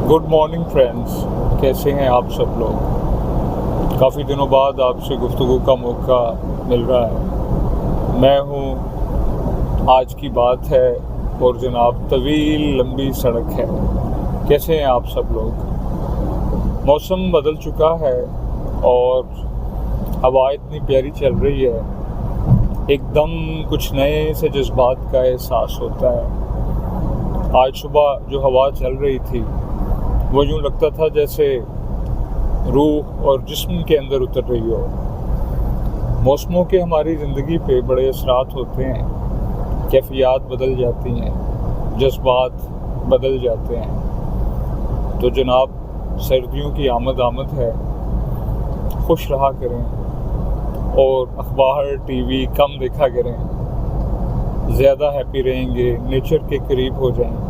Good morning friends, कैसे हैं आप सब लोग। काफ़ी दिनों बाद आपसे गुफ्तगू का मौका मिल रहा है। मैं हूँ, आज की बात है और जनाब तवील लंबी सड़क है। कैसे हैं आप सब लोग। मौसम बदल चुका है और हवा इतनी प्यारी चल रही है, एकदम कुछ नए से जज्बात का एहसास होता है। आज सुबह जो हवा चल रही थी वो यूँ लगता था जैसे रूह और जिस्म के अंदर उतर रही हो। मौसमों के हमारी ज़िंदगी पे बड़े असरात होते हैं, कैफियत बदल जाती हैं, जज्बात बदल जाते हैं। तो जनाब, सर्दियों की आमद है, खुश रहा करें और अखबार टीवी कम देखा करें। ज़्यादा हैप्पी रहेंगे, नेचर के करीब हो जाएं।